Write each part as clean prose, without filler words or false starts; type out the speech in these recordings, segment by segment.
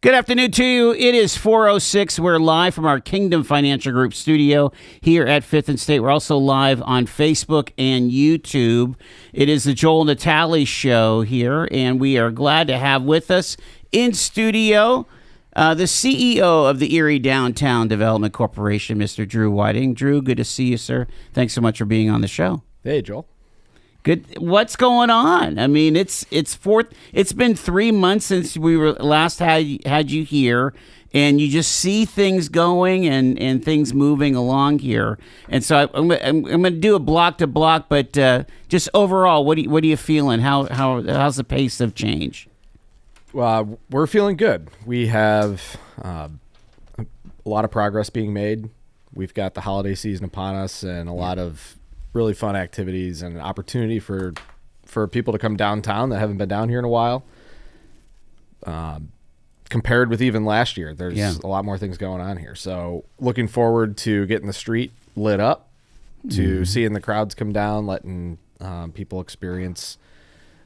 Good afternoon to you. It is 4:06. We're live from our Kingdom Financial Group studio here at 5th and State. We're also live on Facebook and YouTube. It is the Joel Natale Show here, and we are glad to have with us in studio the CEO of the Erie Downtown Development Corporation, Mr. Drew Whiting. Drew, good to see you, sir. Thanks so much for being on the show. Hey, Joel. Good. What's going on? I mean, it's been 3 months since we were last had you here, and you just see things going and things moving along here. And so I'm going to do a block to block, but just overall, what are you feeling? How's the pace of change? Well, we're feeling good. We have a lot of progress being made. We've got the holiday season upon us, and a lot of really fun activities and opportunity for people to come downtown that haven't been down here in a while. Compared with even last year, there's a lot more things going on here. So looking forward to getting the street lit up, to seeing the crowds come down, letting people experience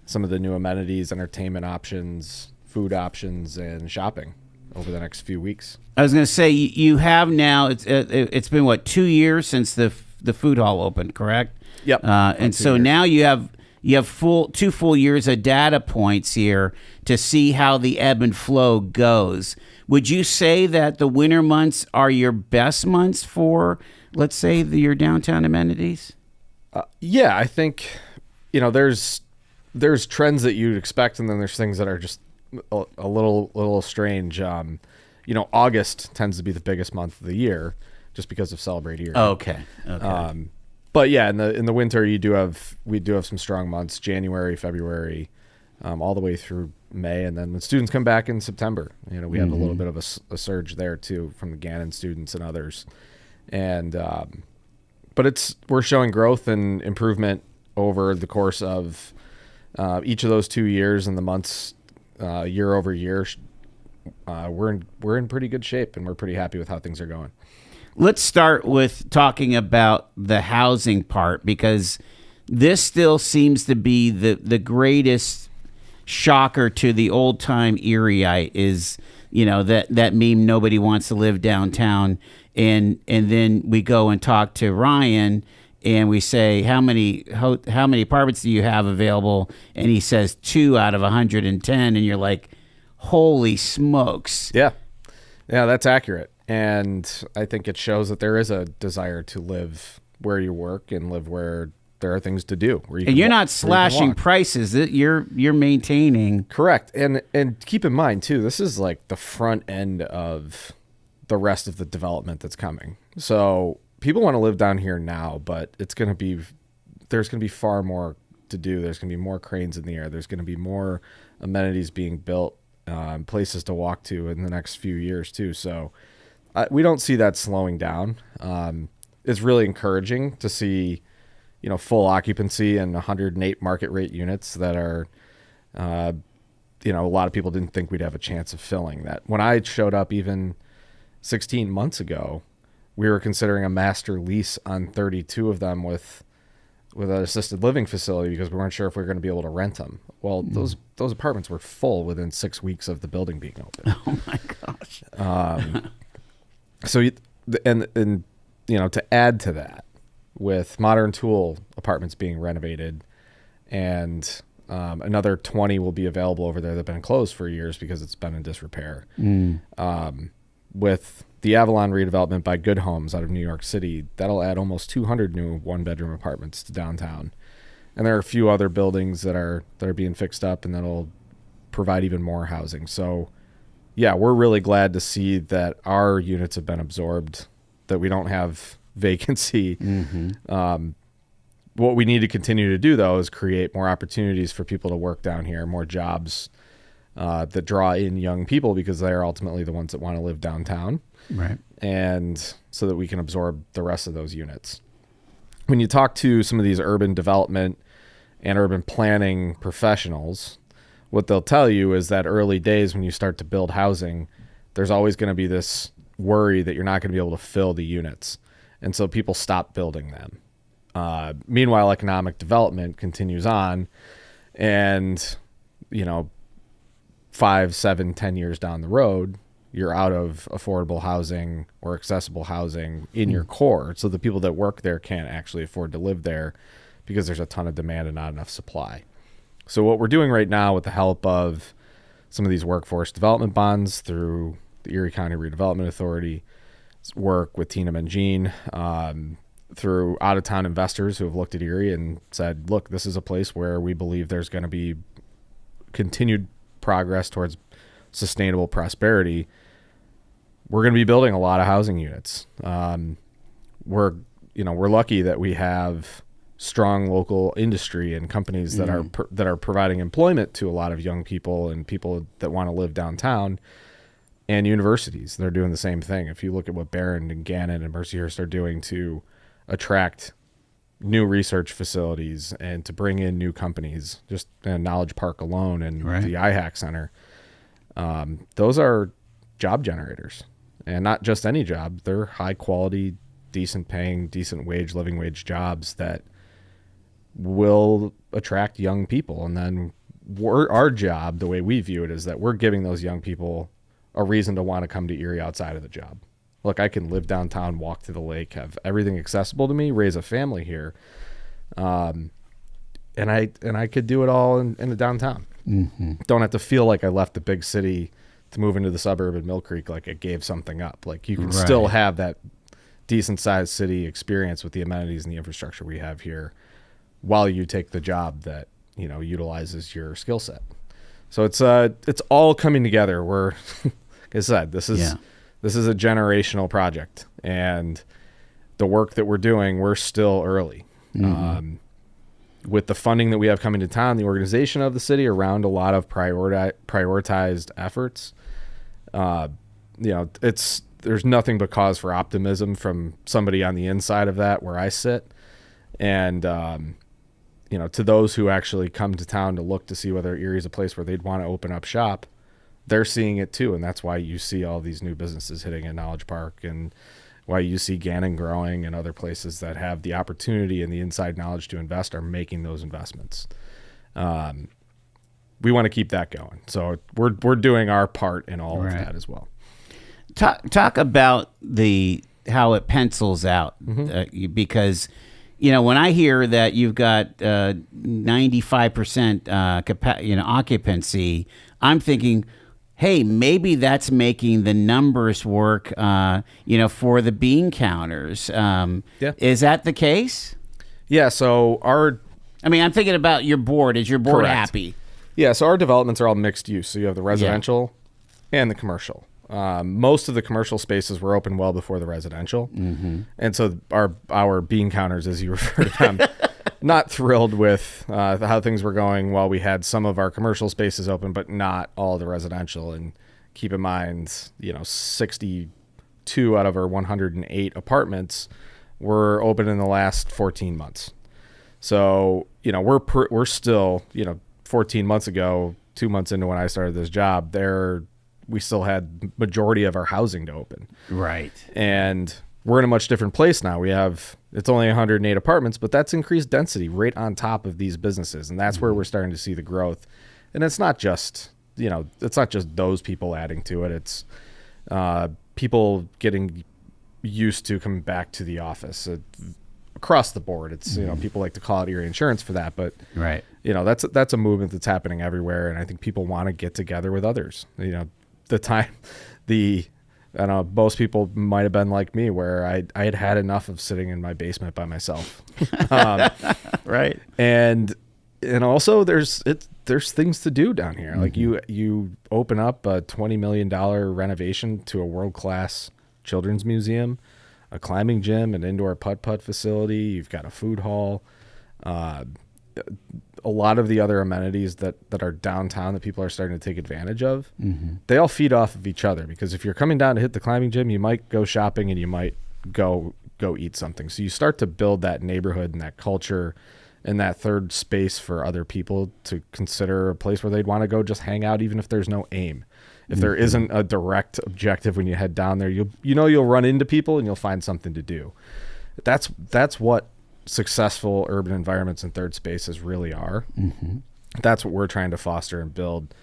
some of the new amenities, entertainment options, food options, and shopping over the next few weeks. I was going to say, you have now, it's been, what, 2 years since the food hall opened, correct? Yep. And so now you have 2 full years of data points here to see how the ebb and flow goes. Would you say that the winter months are your best months for, let's say, your downtown amenities? Yeah, I think, there's trends that you'd expect, and then there's things that are just a little strange. August tends to be the biggest month of the year, just because of Celebrate Erie. Okay. But yeah, in the winter we do have some strong months, January, February, all the way through May, and then when students come back in September, we have a little bit of a surge there too from the Gannon students and others, and but we're showing growth and improvement over the course of each of those 2 years, and the months year over year. We're in pretty good shape, and we're pretty happy with how things are going. Let's start with talking about the housing part, because this still seems to be the greatest shocker to the old-time Erieite is, that meme, nobody wants to live downtown. And then we go and talk to Ryan, and we say, how many apartments do you have available? And he says 2 out of 110, and you're like, holy smokes. Yeah, that's accurate. And I think it shows that there is a desire to live where you work and live where there are things to do. And you're not slashing prices. You're maintaining. Correct. And keep in mind, too, this is like the front end of the rest of the development that's coming. So people want to live down here now, but there's going to be far more to do. There's going to be more cranes in the air. There's going to be more amenities being built, places to walk to in the next few years, too. So we don't see that slowing down. It's really encouraging to see, full occupancy and 108 market rate units that are, a lot of people didn't think we'd have a chance of filling that. When I showed up even 16 months ago, we were considering a master lease on 32 of them with an assisted living facility because we weren't sure if we were going to be able to rent them. Well, those apartments were full within 6 weeks of the building being open. Oh my gosh. So, to add to that, with Modern Tool apartments being renovated, and another 20 will be available over there that have been closed for years because it's been in disrepair. With the Avalon redevelopment by Good Homes out of New York City, that'll add almost 200 new one-bedroom apartments to downtown. And there are a few other buildings that are being fixed up, and that'll provide even more housing. So, yeah, we're really glad to see that our units have been absorbed, that we don't have vacancy. What we need to continue to do, though, is create more opportunities for people to work down here, more jobs that draw in young people, because they are ultimately the ones that want to live downtown. Right. And so that we can absorb the rest of those units. When you talk to some of these urban development and urban planning professionals, what they'll tell you is that early days when you start to build housing, there's always going to be this worry that you're not going to be able to fill the units. And so people stop building them. Meanwhile, economic development continues on, and, 5, 7, 10 years down the road, you're out of affordable housing or accessible housing in your core. So the people that work there can't actually afford to live there because there's a ton of demand and not enough supply. So what we're doing right now with the help of some of these workforce development bonds through the Erie County Redevelopment Authority, work with Tina Mangine, through out-of-town investors who have looked at Erie and said, look, this is a place where we believe there's going to be continued progress towards sustainable prosperity. We're going to be building a lot of housing units. We're lucky that we have strong local industry and companies that are providing employment to a lot of young people and people that want to live downtown, and universities. They're doing the same thing. If you look at what Barron and Gannon and Mercyhurst are doing to attract new research facilities and to bring in new companies, just in Knowledge Park alone and the IHAC Center, those are job generators, and not just any job. They're high quality, decent paying, decent wage, living wage jobs that will attract young people. And then our job, the way we view it, is that we're giving those young people a reason to want to come to Erie outside of the job. Look, I can live downtown, walk to the lake, have everything accessible to me, raise a family here. And I could do it all in the downtown. Don't have to feel like I left the big city to move into the suburb in Mill Creek, like I gave something up. Like you can still have that decent sized city experience with the amenities and the infrastructure we have here while you take the job that, utilizes your skill set. So it's all coming together. We're, like I said, this is a generational project, and the work that we're doing, we're still early. With the funding that we have coming to town, the organization of the city around a lot of prioritized efforts, there's nothing but cause for optimism from somebody on the inside of that where I sit. And, to those who actually come to town to look to see whether Erie is a place where they'd want to open up shop, they're seeing it too. And that's why you see all these new businesses hitting in Knowledge Park, and why you see Gannon growing, and other places that have the opportunity and the inside knowledge to invest are making those investments. We want to keep that going. So we're doing our part in all of that as well. Talk about how it pencils out, because when I hear that you've got 95% occupancy, I'm thinking, hey, maybe that's making the numbers work, for the bean counters. Is that the case? Yeah. So I'm thinking about your board. Is your board happy? Yeah. So our developments are all mixed use. So you have the residential and the commercial. Most of the commercial spaces were open well before the residential. And so our bean counters, as you refer to them, not thrilled with how things were going while we had some of our commercial spaces open, but not all the residential. And keep in mind, 62 out of our 108 apartments were open in the last 14 months. So, we're still, 14 months ago, 2 months into when I started this job, we still had majority of our housing to open. Right. And we're in a much different place now. It's only 108 apartments, but that's increased density right on top of these businesses. And that's where we're starting to see the growth. And it's not just, those people adding to it. It's people getting used to coming back to the office across the board. It's, people like to call it Erie Insurance for that, but that's a movement that's happening everywhere. And I think people want to get together with others. Most people might have been like me, where I had enough of sitting in my basement by myself. Right. And also there's things to do down here. Like you open up a $20 million renovation to a world-class children's museum, a climbing gym, an indoor putt-putt facility. You've got a food hall. A lot of the other amenities that are downtown that people are starting to take advantage of, they all feed off of each other, because if you're coming down to hit the climbing gym, you might go shopping and you might go eat something. So you start to build that neighborhood and that culture and that third space for other people to consider a place where they'd want to go just hang out, even if there's no aim. If there isn't a direct objective when you head down there, you'll run into people and you'll find something to do. That's what successful urban environments and third spaces really are. That's what we're trying to foster and build.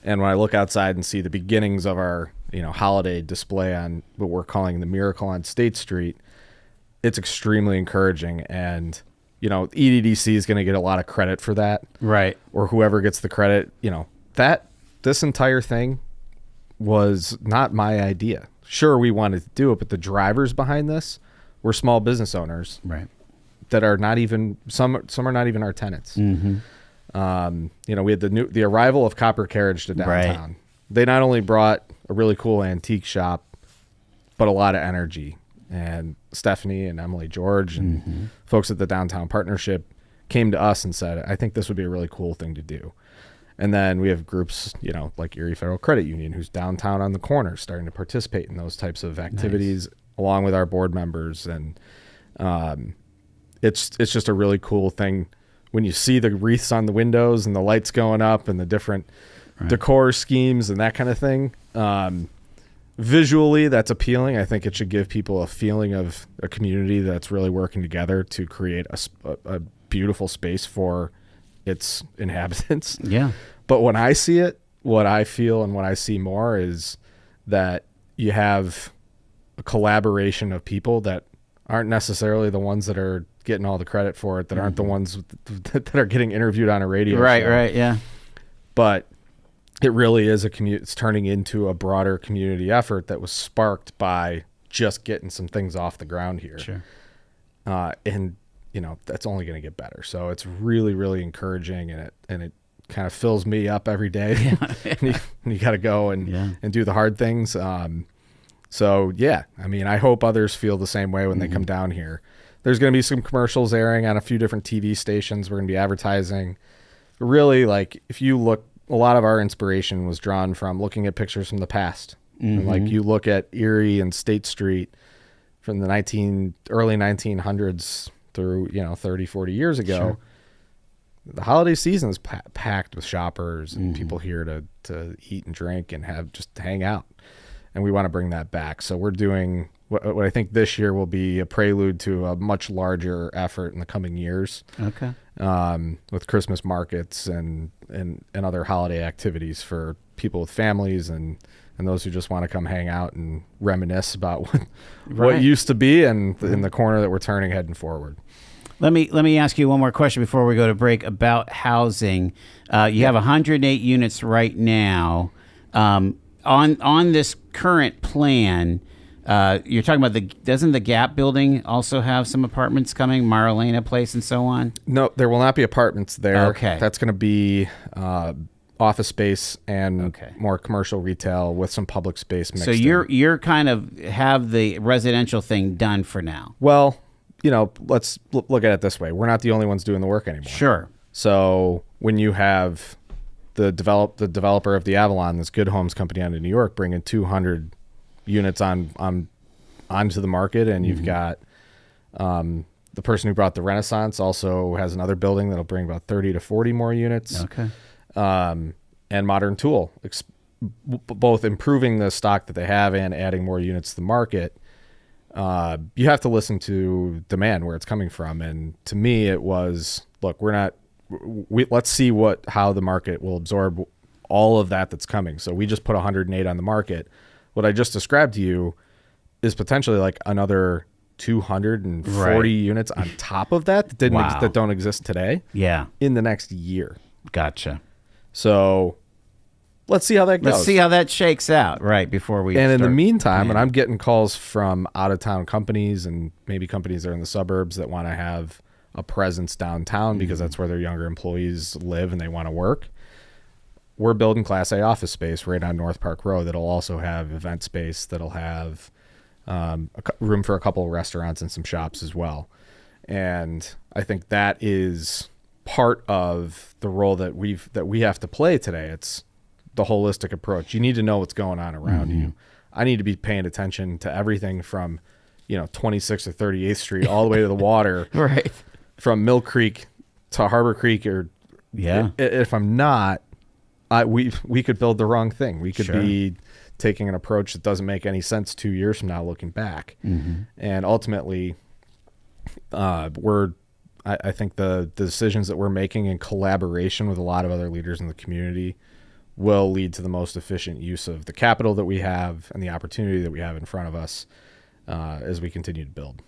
And when I look outside and see the beginnings of our, holiday display on what we're calling the Miracle on State Street, it's extremely encouraging. And, EDDC is going to get a lot of credit for that. Right. Or whoever gets the credit, this entire thing was not my idea. Sure, we wanted to do it, but the drivers behind this were small business owners. Right. That are not even, some are not even our tenants. Mm-hmm. We had the arrival of Copper Carriage to downtown. Right. They not only brought a really cool antique shop, but a lot of energy. And Stephanie and Emily George and folks at the Downtown Partnership came to us and said, I think this would be a really cool thing to do. And then we have groups, like Erie Federal Credit Union, who's downtown on the corner, starting to participate in those types of activities, along with our board members. And it's just a really cool thing when you see the wreaths on the windows and the lights going up and the different decor schemes and that kind of thing. Visually, that's appealing. I think it should give people a feeling of a community that's really working together to create a beautiful space for its inhabitants. Yeah. But when I see it, what I feel and what I see more is that you have a collaboration of people that aren't necessarily the ones that are getting all the credit for it, that aren't the ones that are getting interviewed on a radio show. Right, yeah. But it really is it's turning into a broader community effort that was sparked by just getting some things off the ground here. Sure. And that's only going to get better. So it's really, really encouraging, and it kind of fills me up every day. Yeah. you got to go and do the hard things. So yeah, I hope others feel the same way when they come down here. There's going to be some commercials airing on a few different TV stations. We're going to be advertising. Really, if you look, a lot of our inspiration was drawn from looking at pictures from the past. And you look at Erie and State Street from the early 1900s through 30, 40 years ago. Sure. The holiday season is packed with shoppers and people here to eat and drink and just hang out. And we want to bring that back. So we're doing what I think this year will be a prelude to a much larger effort in the coming years. Okay. With Christmas markets and other holiday activities for people with families and those who just want to come hang out and reminisce about what used to be and in the corner that we're turning heading forward. Let me ask you one more question before we go to break about housing. You have 108 units right now. On this current plan, you're talking about doesn't the Gap building also have some apartments coming, Marlena Place and so on? No, there will not be apartments there. Okay. That's going to be office space and more commercial retail with some public space mixed in. So you're kind of have the residential thing done for now. Well, let's look at it this way. We're not the only ones doing the work anymore. Sure. So when you have the developer of the Avalon, this Good Homes company out of New York, bringing 200 units onto the market, and you've got the person who brought the Renaissance also has another building that'll bring about 30 to 40 more units. Okay. And Modern Tool, both improving the stock that they have and adding more units to the market. You have to listen to demand, where it's coming from. And to me, it was, look, let's see how the market will absorb all of that's coming. So we just put 108 on the market. What I just described to you is potentially like another 240 units on top of that that don't exist today. Yeah. In the next year. Gotcha. So let's see how that goes. Let's see how that shakes out, right, before we And in the meantime, and I'm getting calls from out-of-town companies and maybe companies that are in the suburbs that want to have a presence downtown because that's where their younger employees live and they want to work. We're building Class A office space right on North Park Road that'll also have event space, that'll have room for a couple of restaurants and some shops as well. And I think that is part of the role that we have to play today. It's the holistic approach. You need to know what's going on around you. I need to be paying attention to everything from 26th or 38th Street all the way to the water, right, from Mill Creek to Harbor Creek. Or if I'm not, we could build the wrong thing. We could be taking an approach that doesn't make any sense 2 years from now looking back. And ultimately, I think the decisions that we're making in collaboration with a lot of other leaders in the community will lead to the most efficient use of the capital that we have and the opportunity that we have in front of us as we continue to build.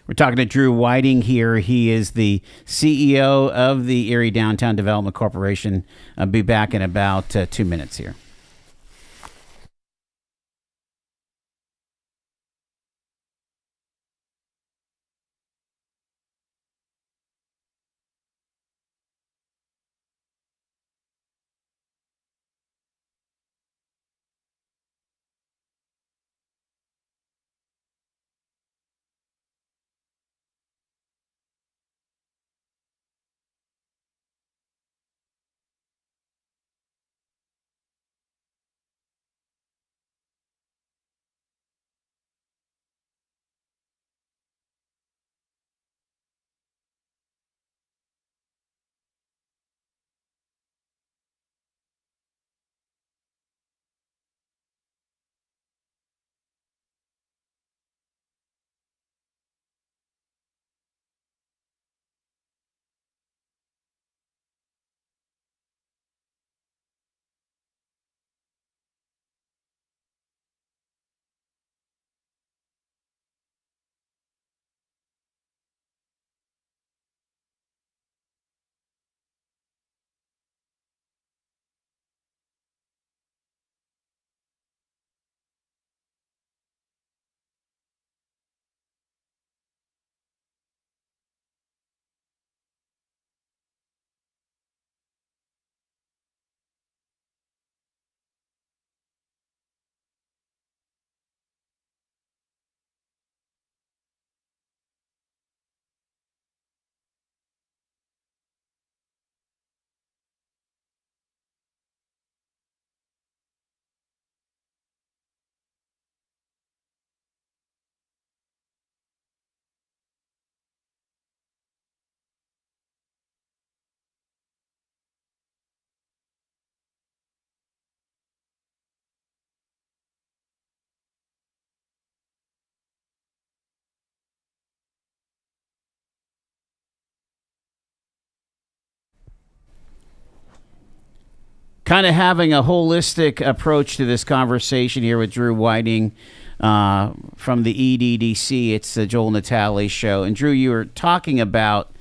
We're talking to Drew Whiting here. He is the CEO of the Erie Downtown Development Corporation. I'll be back in about 2 minutes here. Kind of having a holistic approach to this conversation here with Drew Whiting from the EDDC. It's the Joel Natale show. And Drew, you were talking about,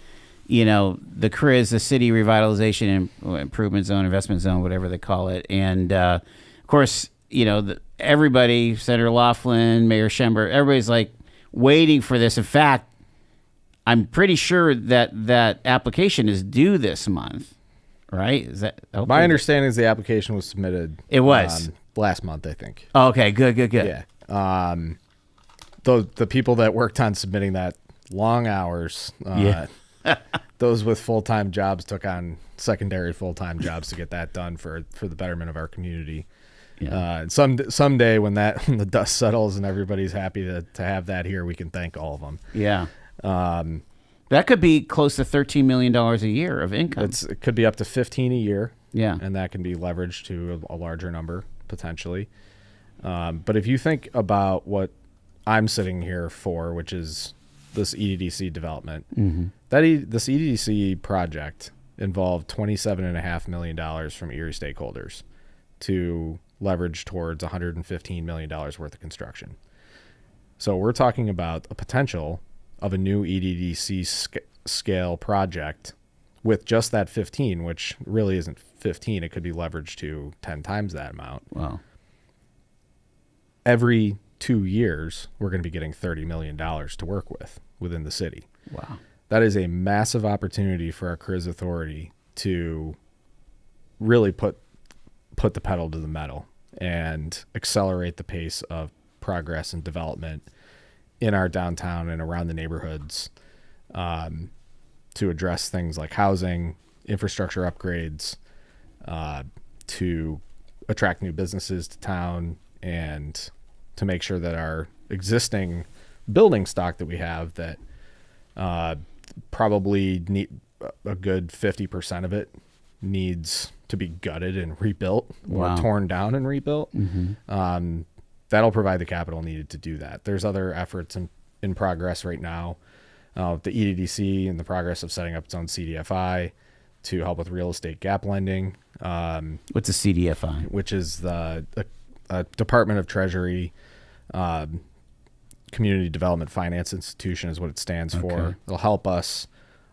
the CRIZ, the City Revitalization and Improvement Zone, Investment Zone, whatever they call it. And, of course, everybody, Senator Laughlin, Mayor Schember, everybody's like waiting for this. In fact, I'm pretty sure that application is due this month. Right? Is that my understanding? Is the application was submitted? It was last month, I think. Oh, okay, good. Yeah. The people that worked on submitting that, long hours. Those with full-time jobs took on secondary full-time jobs to get that done for the betterment of our community. Yeah. Someday when the dust settles and everybody's happy to have that here, we can thank all of them. Yeah. That could be close to $13 million a year of income. It could be up to 15 a year. Yeah. And that can be leveraged to a larger number, potentially. But if you think about what I'm sitting here for, which is this EDDC development, this EDDC project involved $27.5 million from Erie stakeholders to leverage towards $115 million worth of construction. So we're talking about a potential of a new EDDC scale project with just that 15, which really isn't 15. It could be leveraged to 10 times that amount. Wow. Every 2 years, we're going to be getting $30 million to work with within the city. Wow. That is a massive opportunity for our CRIZ authority to really put the pedal to the metal and accelerate the pace of progress and development in our downtown and around the neighborhoods, to address things like housing, infrastructure upgrades, to attract new businesses to town, and to make sure that our existing building stock that we have that probably need a good 50% of it needs to be gutted and rebuilt. Wow. Or torn down and rebuilt. That'll provide the capital needed to do that. There's other efforts in progress right now. The EDDC in the progress of setting up its own CDFI. to help with real estate gap lending, What's a CDFI? which is the Department of Treasury Community Development Finance Institution is what it stands for. It'll help us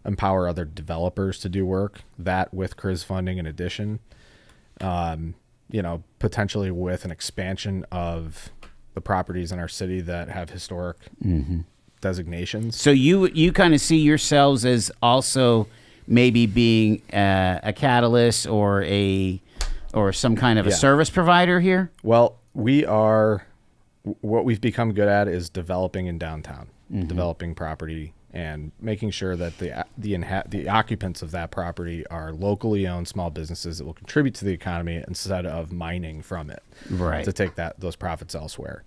empower other developers to do work, that with CRIZ funding in addition, potentially with an expansion of the properties in our city that have historic designations. So you kind of see yourselves as also maybe being a catalyst or some kind of a service provider here? Well, what we've become good at is developing in downtown, developing property and making sure that the occupants of that property are locally owned small businesses that will contribute to the economy instead of mining from it, right, to take those profits elsewhere.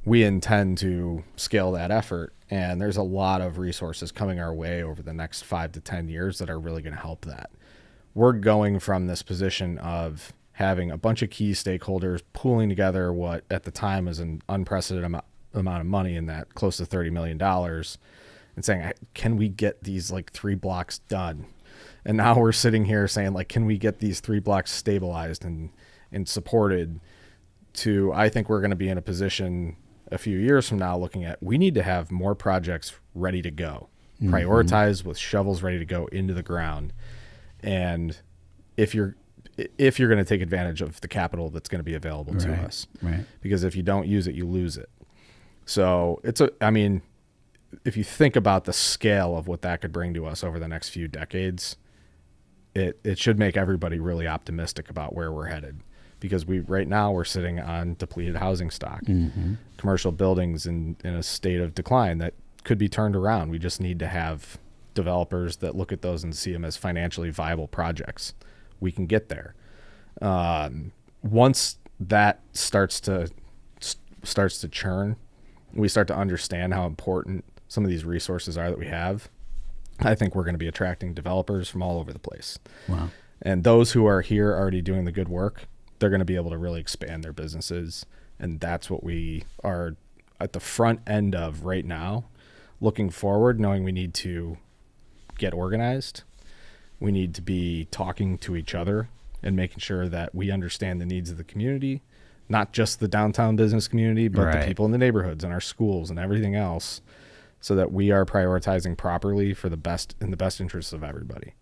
We intend to scale that effort, and there's a lot of resources coming our way over the next 5 to 10 years that are really going to help that. We're going from this position of having a bunch of key stakeholders pooling together what at the time was an unprecedented amount of money, in that close to $30 million, and saying, can we get these like 3 blocks done? And now we're sitting here saying, like, can we get these 3 blocks stabilized and supported? I think we're going to be in a position a few years from now looking at, we need to have more projects ready to go, prioritized with shovels ready to go into the ground. And if you're going to take advantage of the capital that's going to be available to us, right? Because if you don't use it, you lose it. So if you think about the scale of what that could bring to us over the next few decades, it should make everybody really optimistic about where we're headed. Because right now we're sitting on depleted housing stock, commercial buildings in a state of decline that could be turned around. We just need to have developers that look at those and see them as financially viable projects. We can get there. Once that starts to churn, we start to understand how important some of these resources are that we have. I think we're going to be attracting developers from all over the place. Wow. And those who are here already doing the good work, they're going to be able to really expand their businesses. And that's what we are at the front end of right now, looking forward, knowing we need to get organized. We need to be talking to each other and making sure that we understand the needs of the community, not just the downtown business community, but the people in the neighborhoods and our schools and everything else, so that we are prioritizing properly in the best interests of everybody.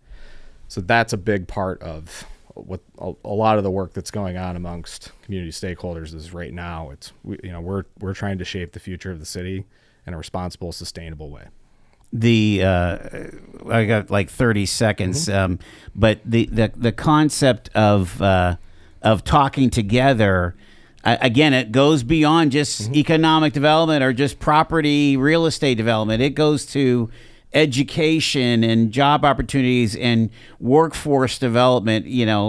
So that's a big part of what a lot of the work that's going on amongst community stakeholders is right now. We're trying to shape the future of the city in a responsible, sustainable way. I got like 30 seconds, but the concept of talking together, again, it goes beyond just economic development or just property real estate development. It goes to education and job opportunities and workforce development,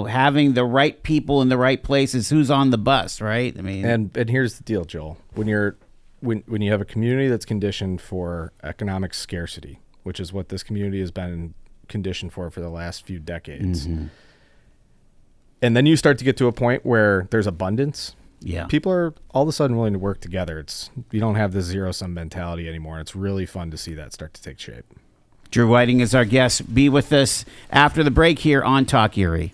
having the right people in the right places, who's on the bus, right? I mean, and here's the deal, Joel. When you have a community that's conditioned for economic scarcity, which is what this community has been conditioned for the last few decades, and then you start to get to a point where there's abundance, people are all of a sudden willing to work together. You don't have this zero-sum mentality anymore. It's really fun to see that start to take shape. Drew Whiting is our guest. Be with us after the break here on Talk Erie.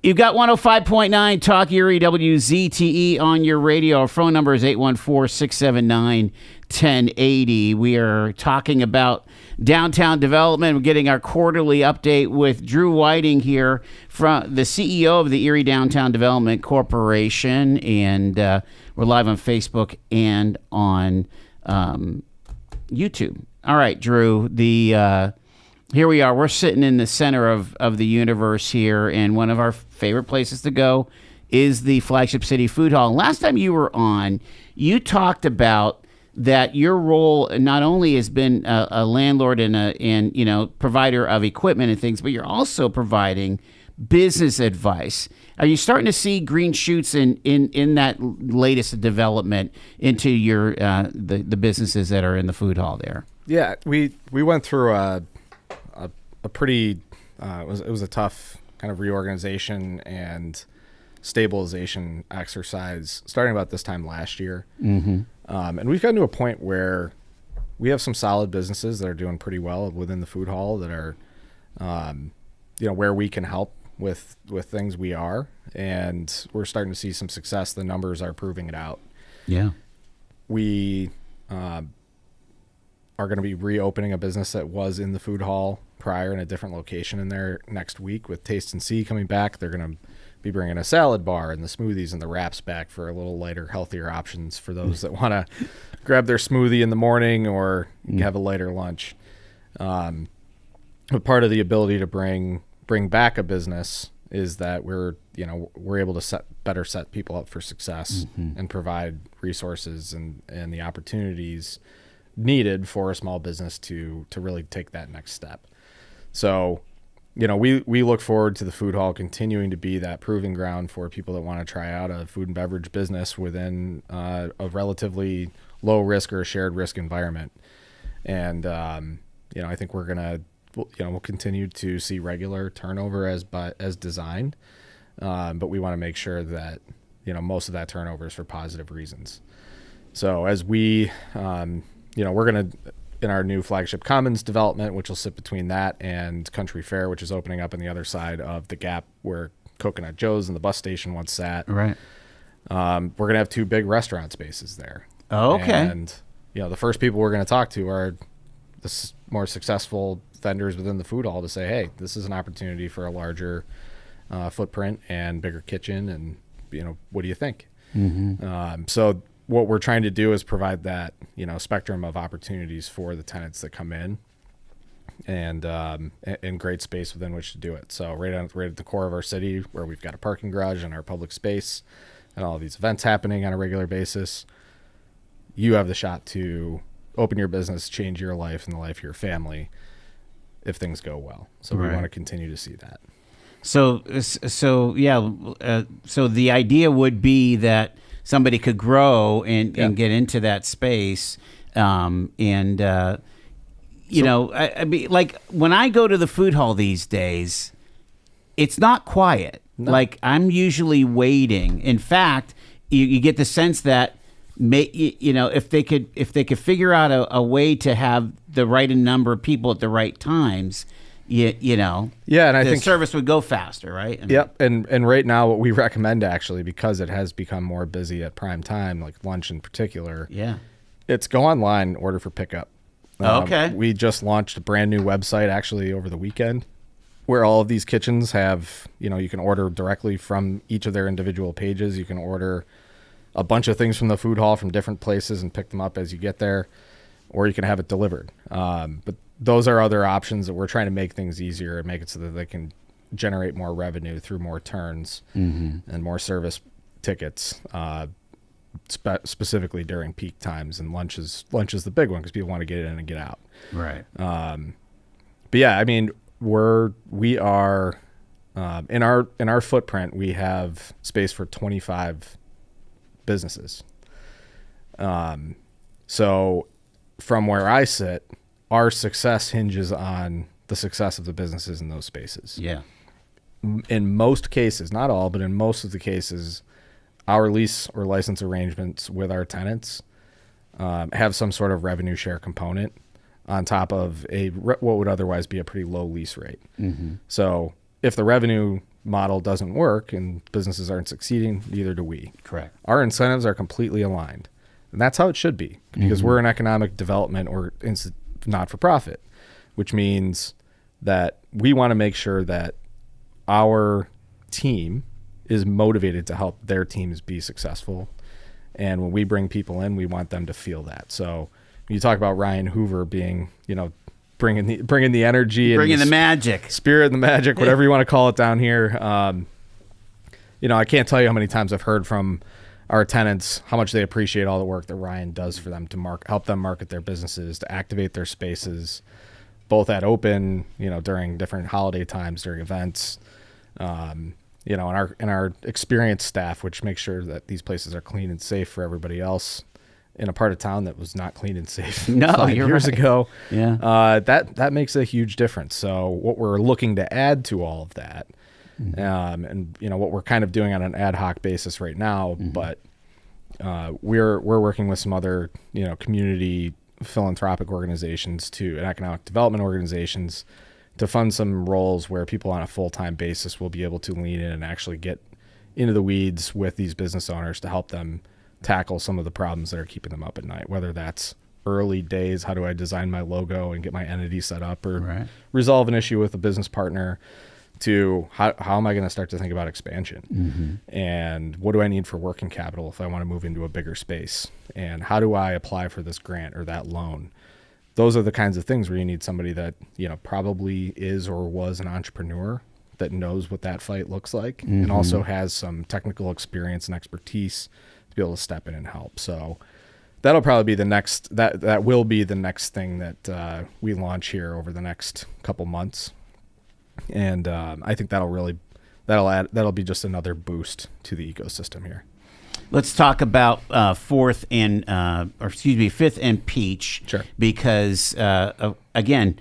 You've got 105.9 Talk Erie WZTE on your radio. Our phone number is 814-679-1080. We are talking about downtown development. We're getting our quarterly update with Drew Whiting here, from the CEO of the Erie Downtown Development Corporation. And we're live on Facebook and on YouTube. All right, Drew, here we are. We're sitting in the center of the universe here, and one of our favorite places to go is the Flagship City Food Hall. And last time you were on, you talked about that your role not only has been a landlord and provider of equipment and things, but you're also providing business advice. Are you starting to see green shoots in that latest development into your the businesses that are in the food hall there? Yeah, we went through a pretty it was a tough kind of reorganization and stabilization exercise starting about this time last year. Mm-hmm. And we've gotten to a point where we have some solid businesses that are doing pretty well within the food hall that are where we can help with things we are, and we're starting to see some success. The numbers are proving it out. Yeah. We are going to be reopening a business that was in the food hall prior in a different location in there next week with Taste and See coming back. They're going to be bringing a salad bar and the smoothies and the wraps back for a little lighter, healthier options for those that want to grab their smoothie in the morning or have a lighter lunch. But part of the ability to bring back a business is that we're able to better set people up for success and provide resources and the opportunities needed for a small business to really take that next step. So, we look forward to the food hall continuing to be that proving ground for people that want to try out a food and beverage business within a relatively low risk or a shared risk environment. And, I think we'll continue to see regular turnover as designed. But we want to make sure that, most of that turnover is for positive reasons. So as we're going to, in our new Flagship Commons development, which will sit between that and Country Fair, which is opening up on the other side of the gap where Coconut Joe's and the bus station once sat. Right. We're going to have 2 big restaurant spaces there. Oh, okay. And, the first people we're going to talk to are the more successful vendors within the food hall to say, hey, this is an opportunity for a larger footprint and bigger kitchen. And, what do you think? Mm-hmm. So what we're trying to do is provide that, spectrum of opportunities for the tenants that come in and great space within which to do it. So right at the core of our city where we've got a parking garage and our public space and all of these events happening on a regular basis, you have the shot to open your business, change your life and the life of your family if things go well. So we want to continue to see that. So the idea would be that somebody could grow and get into that space. I mean, like when I go to the food hall these days, it's not quiet. No. Like I'm usually waiting. In fact, you get the sense that if they could figure out a way to have the right number of people at the right times, and I think service would go faster, right? Yep. And right now, what we recommend actually, because it has become more busy at prime time, like lunch in particular, it's go online, order for pickup. Okay. We just launched a brand new website actually over the weekend, where all of these kitchens have, you can order directly from each of their individual pages. You can order a bunch of things from the food hall from different places and pick them up as you get there, or you can have it delivered. But those are other options that we're trying to make things easier and make it so that they can generate more revenue through more turns and more service tickets, specifically during peak times. And lunch is the big one because people want to get in and get out. Right. But yeah, I mean, we are in our footprint, we have space for 25 businesses. So from where I sit, our success hinges on the success of the businesses in those spaces. Yeah. In most cases, not all, but in most of the cases, our lease or license arrangements with our tenants have some sort of revenue share component on top of what would otherwise be a pretty low lease rate. Mm-hmm. So if the revenue model doesn't work and businesses aren't succeeding, neither do we. Correct. Our incentives are completely aligned. And that's how it should be, because we're an economic development or not-for-profit, which means that we want to make sure that our team is motivated to help their teams be successful. And when we bring people in, we want them to feel that. So when you talk about Ryan Hoover being, bringing the energy, Bringing and the magic. spirit and the magic, whatever you want to call it down here. I can't tell you how many times I've heard from our tenants how much they appreciate all the work that Ryan does for them to help them market their businesses, to activate their spaces, both at open, during different holiday times, during events, and our experienced staff, which makes sure that these places are clean and safe for everybody else in a part of town that was not clean and safe No, 5 you're years right. ago. Yeah. That makes a huge difference. So what we're looking to add to all of that, and what we're kind of doing on an ad hoc basis right now, but we're working with some other community philanthropic organizations and economic development organizations to fund some roles where people on a full-time basis will be able to lean in and actually get into the weeds with these business owners to help them tackle some of the problems that are keeping them up at night, whether that's early days, how do I design my logo and get my entity set up, or resolve an issue with a business partner, to how am I going to start to think about expansion, and what do I need for working capital if I want to move into a bigger space, and how do I apply for this grant or that loan. Those are the kinds of things where you need somebody that probably is or was an entrepreneur that knows what that fight looks like, and also has some technical experience and expertise to be able to step in and help. So that'll probably be the next that will be the next thing that we launch here over the next couple months. And I think that'll be just another boost to the ecosystem here. Let's talk about Fifth and Peach. Sure. Because again,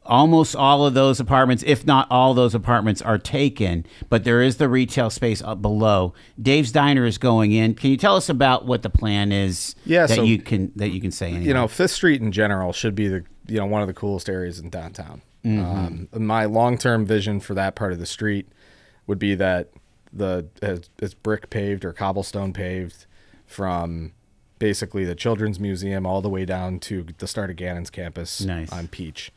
almost all of those apartments, if not all those apartments, are taken, but there is the retail space up below. Dave's Diner is going in. Can you tell us about what the plan is? Yeah, that so, you can say. Anyway? Fifth Street in general should be the one of the coolest areas in downtown. My long-term vision for that part of the street would be that it's brick paved or cobblestone paved from basically the Children's Museum all the way down to the start of Gannon's campus. Nice. On Peach.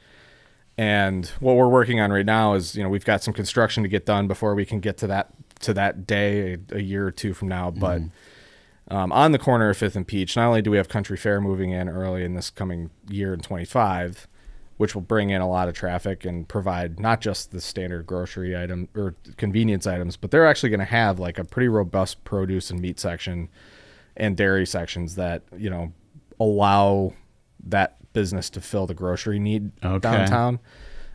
And what we're working on right now is, we've got some construction to get done before we can get to that day a year or two from now. But on the corner of 5th and Peach, not only do we have Country Fair moving in early in this coming year in 25, which will bring in a lot of traffic and provide not just the standard grocery item or convenience items, but they're actually going to have like a pretty robust produce and meat section and dairy sections that, allow that business to fill the grocery need downtown.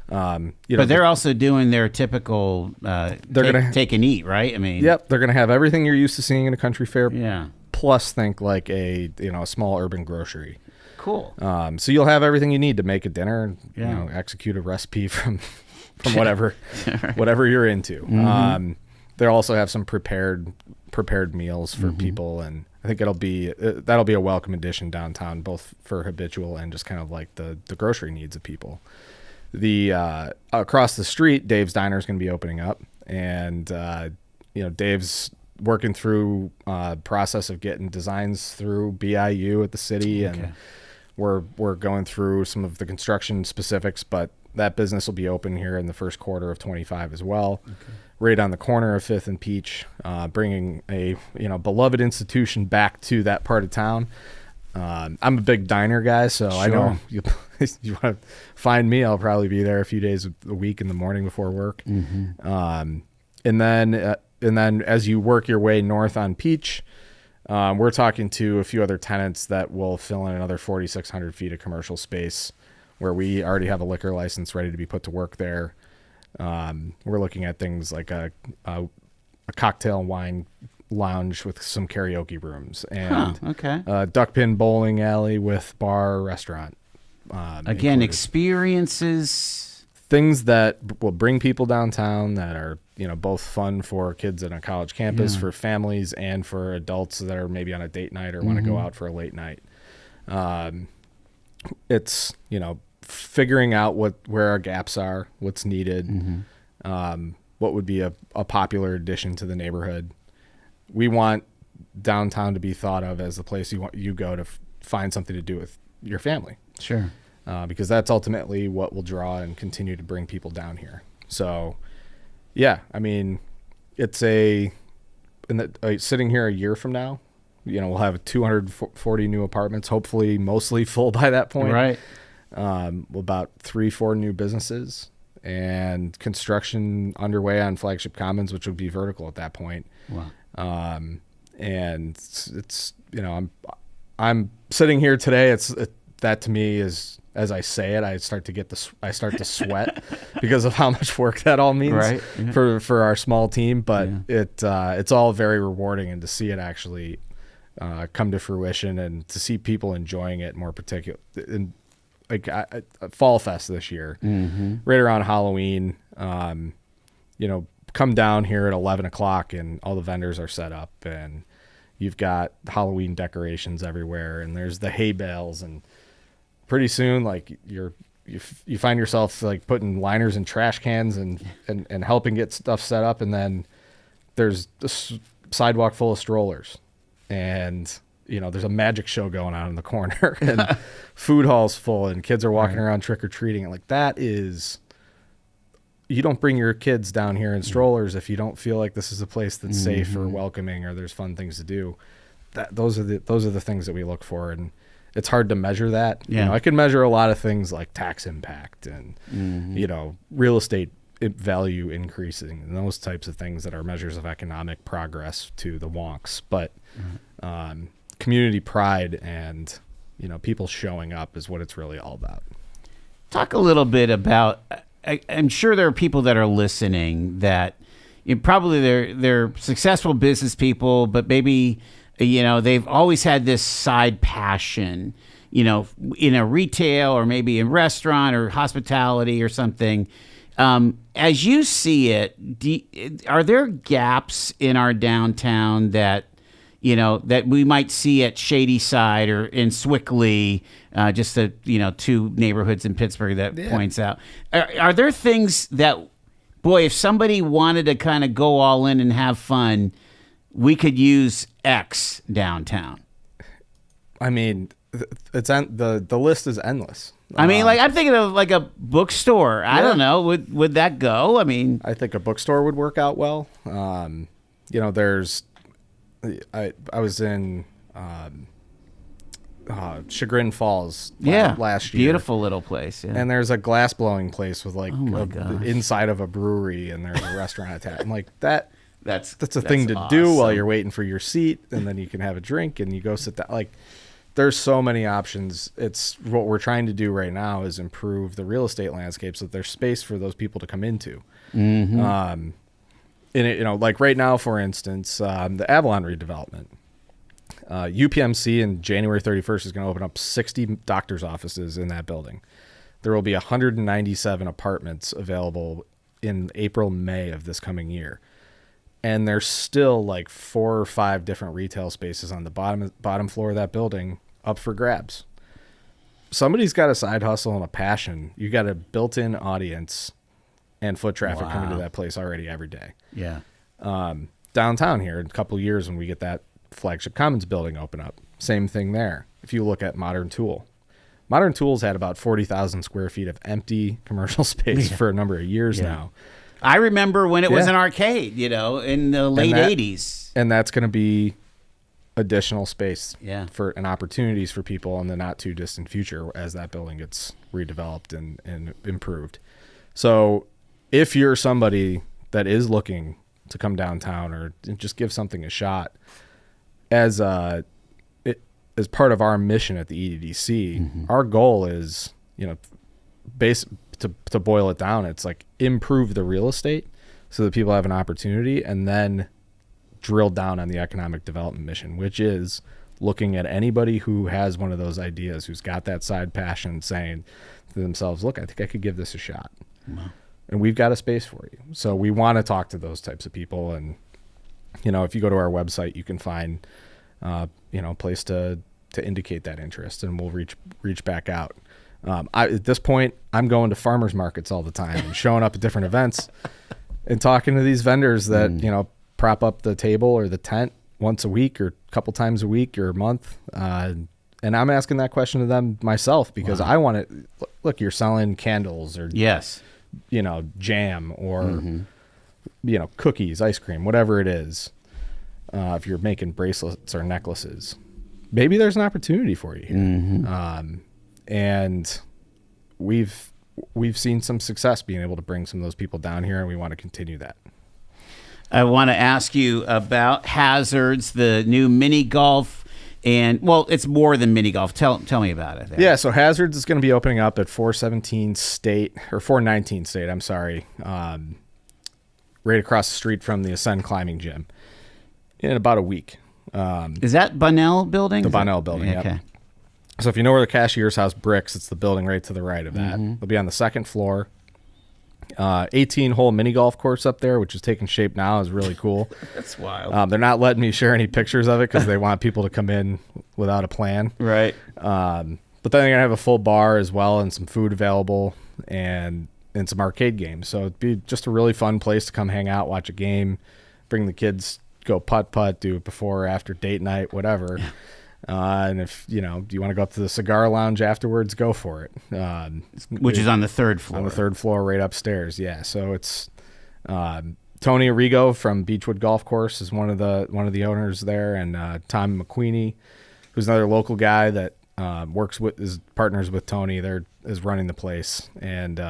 But they're also doing their typical take and eat, right? I mean, yep, they're going to have everything you're used to seeing in a country fair. Yeah. Plus, think like a small urban grocery. Cool. So you'll have everything you need to make a dinner and Yeah. execute a recipe from whatever you're into. They'll also have some prepared meals for people, and I think that'll be a welcome addition downtown, both for habitual and just kind of like the grocery needs of people. The across the street, Dave's Diner is going to be opening up, and Dave's working through process of getting designs through BIU at the city, and we're going through some of the construction specifics, but that business will be open here in the first quarter of 25 as well. Right on the corner of 5th and Peach, bringing a beloved institution back to that part of town. I'm a big diner guy, so I know you want to find me, I'll probably be there a few days a week in the morning before work. And then as you work your way north on Peach, we're talking to a few other tenants that will fill in another 4,600 feet of commercial space where we already have a liquor license ready to be put to work there. We're looking at things like a cocktail and wine lounge with some karaoke rooms and a duck pin bowling alley with bar restaurant. Again, included. Experiences. Things that will bring people downtown that are, both fun for kids on a college campus, for families, and for adults that are maybe on a date night or want to go out for a late night. It's, figuring out where our gaps are, what's needed, what would be a popular addition to the neighborhood. We want downtown to be thought of as the place you go to find something to do with your family. Sure. Because that's ultimately what will draw and continue to bring people down here. So, yeah, I mean, it's sitting here a year from now, we'll have 240 new apartments, hopefully mostly full by that point. Right. About 3-4 new businesses and construction underway on Flagship Commons, which would be vertical at that point. Wow. And it's I'm sitting here today. That to me is, as I say it, I start to sweat because of how much work that all means, right. Yeah. for our small team. But it's all very rewarding, and to see it actually come to fruition, and to see people enjoying it more particular. Like Fall Fest this year, right around Halloween, come down here at 11 o'clock and all the vendors are set up, and you've got Halloween decorations everywhere, and there's the hay bales, and pretty soon, like you find yourself like putting liners in trash cans and helping get stuff set up, and then there's a sidewalk full of strollers, and there's a magic show going on in the corner, and food halls full, and kids are walking around trick-or-treating. And like, that is, you don't bring your kids down here in strollers if you don't feel like this is a place that's safe or welcoming, or there's fun things to do. Those are the things that we look for, and it's hard to measure that. Yeah. I can measure a lot of things like tax impact and real estate value increasing, and those types of things that are measures of economic progress to the wonks. But community pride and people showing up is what it's really all about. Talk a little bit about, I'm sure there are people that are listening that probably they're successful business people, but maybe they've always had this side passion, in a retail or maybe in restaurant or hospitality or something. As you see it, are there gaps in our downtown that that we might see at Shady Side or in Swickley, just the two neighborhoods in Pittsburgh that points out? Are there things that, boy, if somebody wanted to kind of go all in and have fun, we could use X downtown? I mean, the list is endless. I mean, I'm thinking of like a bookstore. I don't know. Would that go? I mean, I think a bookstore would work out well. There's. I was in Chagrin Falls last year. Beautiful little place. Yeah. And there's a glass blowing place with the inside of a brewery, and there's a restaurant attached. I'm like, that's a thing to do while you're waiting for your seat, and then you can have a drink and you go sit down. Like, there's so many options. It's what we're trying to do right now is improve the real estate landscape so that there's space for those people to come into. And like right now, for instance, the Avalon redevelopment, UPMC in January 31st is going to open up 60 doctor's offices in that building. There will be 197 apartments available in April, May of this coming year. And there's still like 4 or 5 different retail spaces on the bottom floor of that building up for grabs. Somebody's got a side hustle and a passion. You got a built-in audience and foot traffic coming to that place already every day. Yeah. Downtown here, in a couple of years when we get that Flagship Commons building open up, same thing there. If you look at Modern Tool had about 40,000 square feet of empty commercial space for a number of years now. I remember when it was an arcade, in the late 80s. And that's going to be additional space and opportunities for people in the not too distant future as that building gets redeveloped and improved. So if you're somebody that is looking to come downtown or just give something a shot, as part of our mission at the EDDC, our goal is, to boil it down, it's like improve the real estate so that people have an opportunity, and then drill down on the economic development mission, which is looking at anybody who has one of those ideas, who's got that side passion, saying to themselves, look, I think I could give this a shot. Wow. And we've got a space for you. So we want to talk to those types of people. And, if you go to our website, you can find, a place to indicate that interest, and we'll reach back out. At this point, I'm going to farmers markets all the time and showing up at different events. and talking to these vendors that, prop up the table or the tent once a week or a couple times a week or a month. And I'm asking that question to them myself because I want to look, you're selling candles or, yes, jam or, cookies, ice cream, whatever it is. If you're making bracelets or necklaces, maybe there's an opportunity for you here. And we've seen some success being able to bring some of those people down here, and we want to continue that. I want to ask you about Hazards, the new mini golf, and it's more than mini golf. Tell me about it. Yeah, so Hazards is going to be opening up at 419 State, or 419 State, I'm sorry, right across the street from the Ascend Climbing Gym in about a week. Is that Bunnell Building? The Bunnell Building, okay. Yep. So if you know where the cashier's house bricks, it's the building right to the right of that. They'll be on the second floor. 18-hole mini golf course up there, which is taking shape now, is really cool. That's wild. They're not letting me share any pictures of it because they want people to come in without a plan. Right. But then they're going to have a full bar as well and some food available and some arcade games. So it'd be just a really fun place to come hang out, watch a game, bring the kids, go putt-putt, do it before or after date night, whatever. And if, do you want to go up to the cigar lounge afterwards, go for it. Which is on the third floor. On the third floor right upstairs, yeah. So it's Tony Arrigo from Beechwood Golf Course is one of the owners there, and Tom McQueenie, who's another local guy that is partners with Tony. Is running the place. And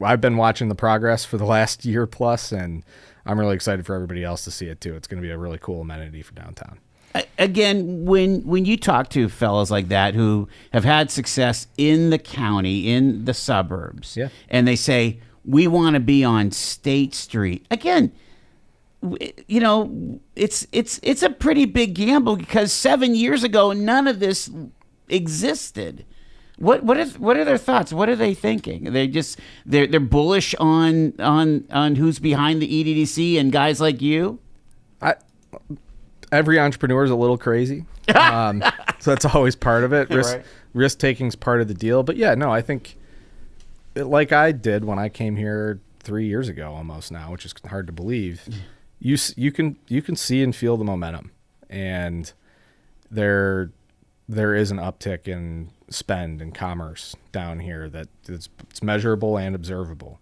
I've been watching the progress for the last year plus, and I'm really excited for everybody else to see it too. It's going to be a really cool amenity for downtown. Again, when you talk to fellows like that who have had success in the county, in the suburbs, and they say, we want to be on State Street. Again, it's a pretty big gamble because 7 years ago, none of this existed. What are their thoughts? What are they thinking? They're bullish on who's behind the EDDC and guys like you? Every entrepreneur is a little crazy. So that's always part of it. Risk taking is part of the deal. But yeah, no, I think like I did when I came here 3 years ago almost now, which is hard to believe. You can see and feel the momentum, and there is an uptick in spend and commerce down here it's measurable and observable.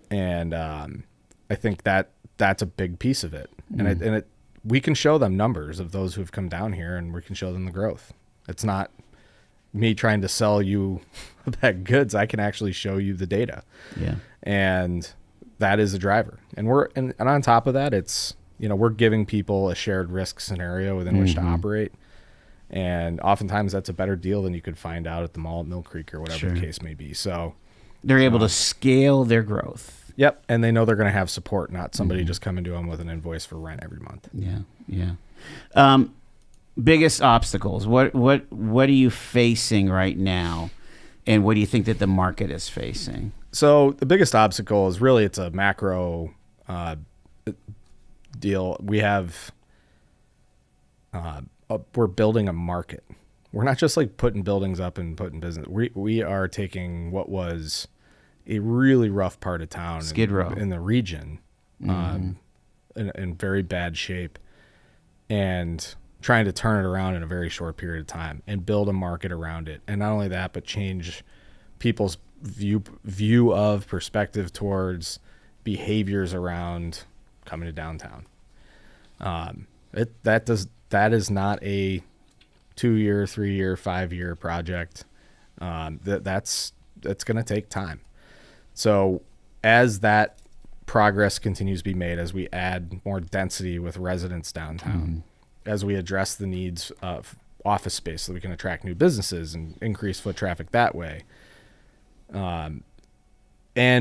And I think that's a big piece of it. And we can show them numbers of those who've come down here, and we can show them the growth. It's not me trying to sell you a bag of goods. I can actually show you the data. Yeah. And that is a driver. And and on top of that, it's, we're giving people a shared risk scenario within which to operate. And oftentimes that's a better deal than you could find out at the mall at Mill Creek or whatever the case may be. So they're able to scale their growth. Yep, and they know they're going to have support, not somebody just coming to them with an invoice for rent every month. Yeah. Biggest obstacles. What are you facing right now, and what do you think that the market is facing? So the biggest obstacle is really it's a macro deal. We have we're building a market. We're not just like putting buildings up and putting business. We are taking what was a really rough part of town, Skid Row in the region, in very bad shape, and trying to turn it around in a very short period of time and build a market around it. And not only that, but change people's view of perspective towards behaviors around coming to downtown. That is not a 2-year, 3-year, 5-year project. That's going to take time. So as that progress continues to be made, as we add more density with residents downtown, as we address the needs of office space so that we can attract new businesses and increase foot traffic that way, and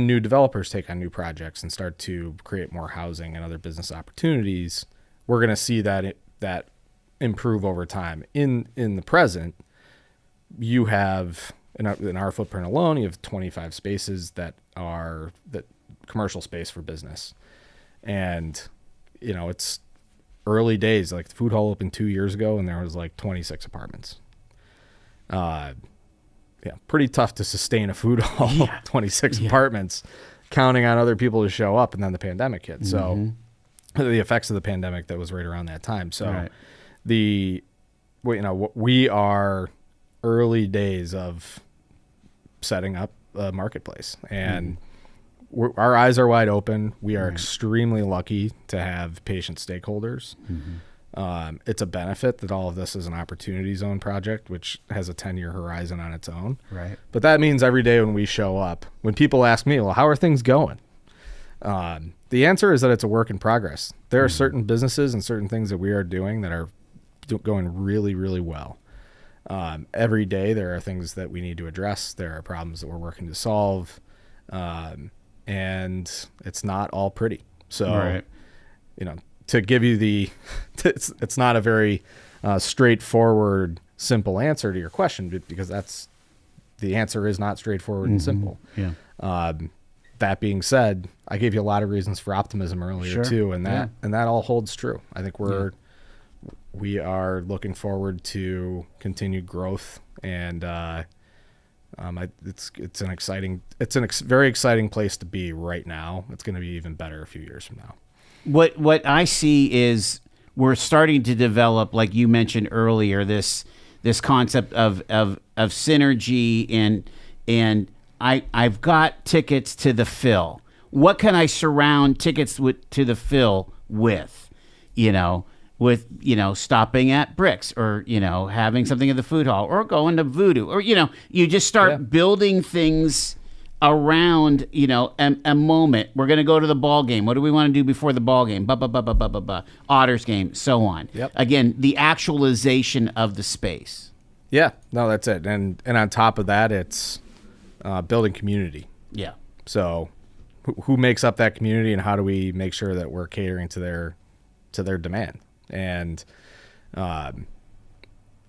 new developers take on new projects and start to create more housing and other business opportunities, we're going to see that improve over time. In the present, you have in our footprint alone, you have 25 spaces that are commercial space for business, and it's early days. Like the food hall opened 2 years ago, and there was like 26 apartments. Pretty tough to sustain a food hall. 26 apartments counting on other people to show up, and then the pandemic hit. So the effects of the pandemic, that was right around that time. So we are early days of setting up a marketplace, and our eyes are wide open. We are extremely lucky to have patient stakeholders. It's a benefit that all of this is an opportunity zone project, which has a 10-year horizon on its own. Right. But that means every day when we show up, when people ask me, well, how are things going? The answer is that it's a work in progress. There are certain businesses and certain things that we are doing that are going really, really well. Every day there are things that we need to address. There are problems that we're working to solve. And it's not all pretty. So, to give you it's not a very straightforward, simple answer to your question, because the answer is not straightforward and simple. Yeah. That being said, I gave you a lot of reasons for optimism earlier too, and that all holds true. I think we are looking forward to continued growth, and it's a very exciting place to be right now. It's going to be even better a few years from now. What I see is we're starting to develop, like you mentioned earlier, this concept of synergy, and I've got tickets to the Phil. What can I surround tickets to the Phil with? Stopping at Bricks, or, having something at the food hall, or going to Voodoo, or, you just start building things around, a moment. We're going to go to the ball game. What do we want to do before the ball game? Otters game, so on. Yep. Again, the actualization of the space. Yeah, no, that's it. And on top of that, it's building community. Yeah. So who makes up that community, and how do we make sure that we're catering to their demand? And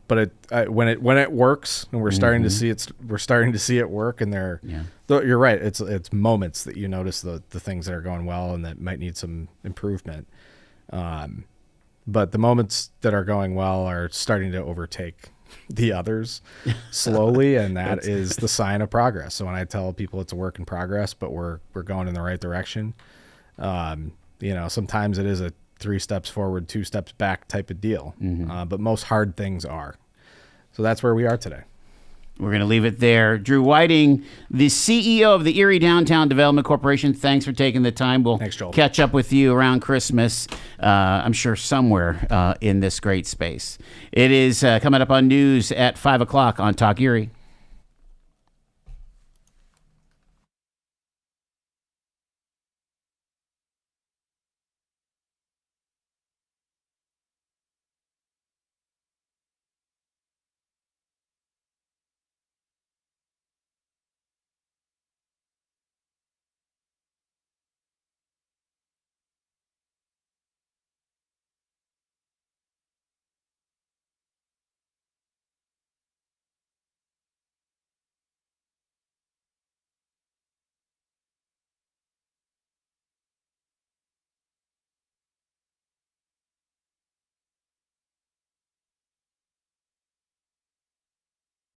but when it works, and we're starting to see it work, and you're right, it's moments that you notice the things that are going well and that might need some improvement, but the moments that are going well are starting to overtake the others slowly, and that is the sign of progress. So when I tell people it's a work in progress, but we're going in the right direction, sometimes it is a 3 steps forward, 2 steps back type of deal. But most hard things are. So that's where we are today. We're going to leave it there. Drew Whiting, the CEO of the Erie Downtown Development Corporation, thanks for taking the time. We'll catch up with you around Christmas, I'm sure somewhere in this great space. It is coming up on news at 5 o'clock on Talk Erie.